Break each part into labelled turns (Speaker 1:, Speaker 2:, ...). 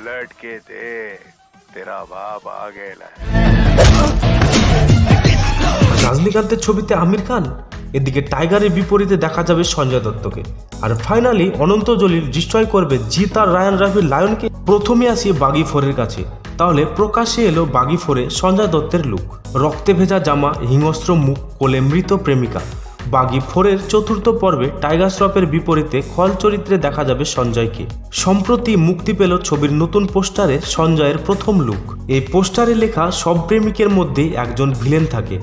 Speaker 1: पलट के देख तेरा बाप आ गया।
Speaker 2: রজনীকান্তের ছবিতে আমির খান, এদিকে টাইগারের বিপরীতে দেখা যাবে সঞ্জয় দত্তকে, আর ফাইনালি অনন্ত জলিল ডিস্ট্রয় করবে জিৎ আর রায়ান রাফির লায়নকে। প্রথমে আসি বাগি 4-এর কাছে। তাহলে প্রকাশ্যে এলো বাগি 4-এ সঞ্জয় দত্তের লুক, রক্তে ভেজা জামা, হিংস্র মুখ, কোলে মৃত প্রেমিকা। বাগি 4-এর চতুর্থ পর্বে টাইগার শ্রফের বিপরীতে খল চরিত্রে দেখা যাবে সঞ্জয়কে। সম্প্রতি মুক্তি পেল ছবির নতুন পোস্টারে সঞ্জয়ের প্রথম লুক। এই পোস্টারে লেখা সব প্রেমিকের মধ্যেই একজন ভিলেন থাকে।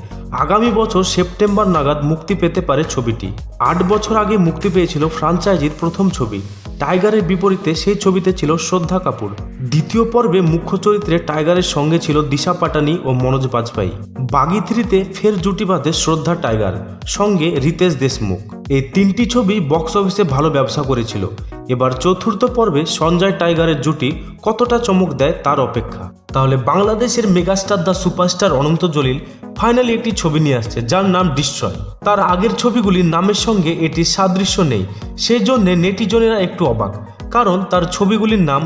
Speaker 2: আগামী বছর সেপ্টেম্বর নাগাদ মুক্তি পেতে পারে ছবিটি। 8 বছর আগে মুক্তি পেয়েছিল ফ্রাঞ্চাইজির প্রথম ছবি। টাইগারের বিপরীতে সেই ছবিতে ছিল শ্রদ্ধা কাপুর। দ্বিতীয় পর্বে মুখ্য চরিত্রে টাইগারের সঙ্গে ছিল দিশা পাটানি ও মনোজ বাজপাই। বাগি 3-তে ফের জুটি বাঁধে শ্রদ্ধা টাইগার, সঙ্গে রিতেশ দেশমুখ। এই 3টি ছবি বক্স অফিসে ভালো ব্যবসা করেছিল। এবার চতুর্থ পর্বে সঞ্জয় টাইগারের জুটি কতটা চমক দেয় তার অপেক্ষা। তাহলে বাংলাদেশের megastar the superstar Ananta Jalil finally একটি ছবি নিয়ে আসছে যার নাম ডিস্ট্রয়। তার আগের ছবিগুলির নামের সঙ্গে এটির সাদৃশ্য নেই, সেই জন্য নেটিজনেরা একটু অবাক, কারণ তার ছবিগুলির নাম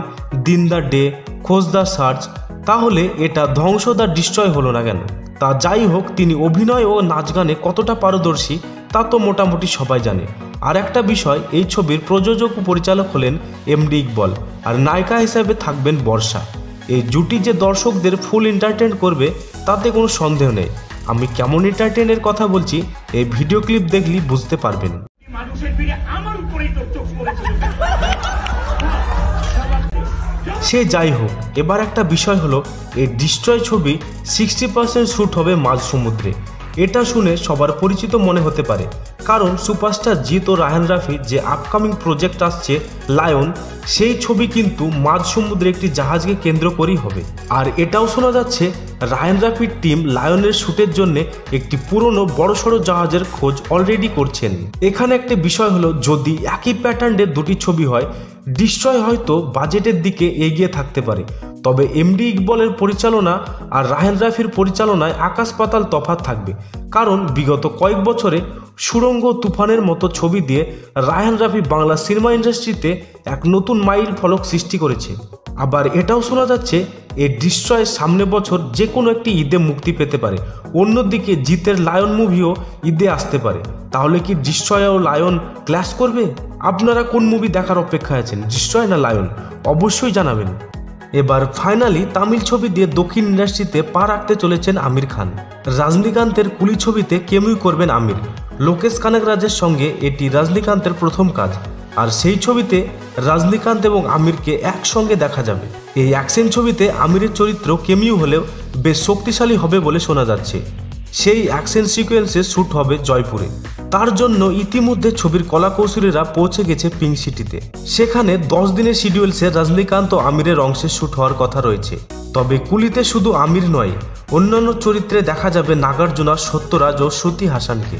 Speaker 2: দিন দ্য ডে, খোঁজ দ্য সার্চ। তাহলে এটা ধ্বংস দ্য ডিস্ট্রয় হলো না কেন? তা যাই হোক, তিনি অভিনয় ও নাচ গানে কতটা পারদর্শী তা তো মোটামুটি সবাই জানে। আর একটা বিষয়, এই ছবির প্রযোজক ও পরিচালক হলেন এমডি ইকবল, আর নায়িকা হিসাবে থাকবেন বর্ষা। এই জুটি যে দর্শকদের ফুল এন্টারটেইন করবে তাতে কোনো সন্দেহ নেই। আমি কেমন এন্টারটেইনের কথা বলছি এই ভিডিও ক্লিপ দেখলেই বুঝতে পারবেন। সে যাই হোক, এবার একটা বিষয় হলো, এই ডিস্ট্রয় ছবি 60% শ্যুট হবে মাঝ সমুদ্রে। এটা শুনে সবার পরিচিত মনে হতে পারে, কারণ সুপারস্টার জিৎ ও রায়ান রাফির যে আপকামিং প্রজেক্ট আসছে লায়ন, সেই ছবি কিন্তু মাঝ সমুদ্রে একটি জাহাজকে কেন্দ্র করেই হবে। আর এটাও শোনা যাচ্ছে রায়ান রাফির টিম লায়নের শ্যুটের জন্য একটি পুরনো বড়সড় জাহাজের খোঁজ অলরেডি করছেন। এখানে একটা বিষয় হলো, যদি একই প্যাটার্নের দুটি ছবি হয়, ডিস্ট্রয় হয়তো বাজেটের দিকে এগিয়ে থাকতে পারে। তবে এমডি ইকবলের পরিচালনা আর রায়ান রাফির পরিচালনায় আকাশ পাতাল তফাৎ থাকবে, কারণ বিগত কয়েক বছরে সুড়ঙ্গ, তুফানের মতো ছবি দিয়ে রায়ান রাফি বাংলা সিনেমা ইন্ডাস্ট্রিতে এক নতুন মাইল ফলক সৃষ্টি করেছে। আবার এটাও শোনা যাচ্ছে এই ডিস্ট্রয় সামনে বছর যে কোনো একটি ঈদে মুক্তি পেতে পারে। অন্যদিকে জিতের লায়ন মুভিও ঈদে আসতে পারে। তাহলে কি ডিস্ট্রয় ও লায়ন ক্ল্যাশ করবে? আপনারা কোন মুভি দেখার অপেক্ষায় আছেন, ডিস্ট্রয় না লায়ন? অবশ্যই জানাবেন। এবার ফাইনালি তামিল ছবি দিয়ে দক্ষিণ ইন্ডাস্ট্রিতে পা রাখতে চলেছেন আমির খান। রজনীকান্তের কুলি ছবিতে কেমিও করবেন আমির। লোকেশ কানাগরাজের সঙ্গে এটি রজনীকান্তের প্রথম কাজ, আর সেই ছবিতে রজনীকান্ত এবং আমিরকে একসঙ্গে দেখা যাবে। এই অ্যাকশন ছবিতে আমিরের চরিত্র কেমিও হলেও বেশ শক্তিশালী হবে বলে শোনা যাচ্ছে। সেই অ্যাকশন সিকোয়েন্সে শ্যুট হবে জয়পুরে। তার জন্য ইতিমধ্যে ছবির কলাকৌশলীরা পৌঁছে গেছে পিঙ্ক সিটিতে। সেখানে 10 দিনের শিডিউলসে রজনীকান্ত ও আমিরের অংশে শ্যুট হওয়ার কথা রয়েছে। তবে কুলিতে শুধু আমির নয়, অন্যান্য চরিত্রে দেখা যাবে নাগার্জুনা, সত্যরাজ ও শ্রুতি হাসানকে।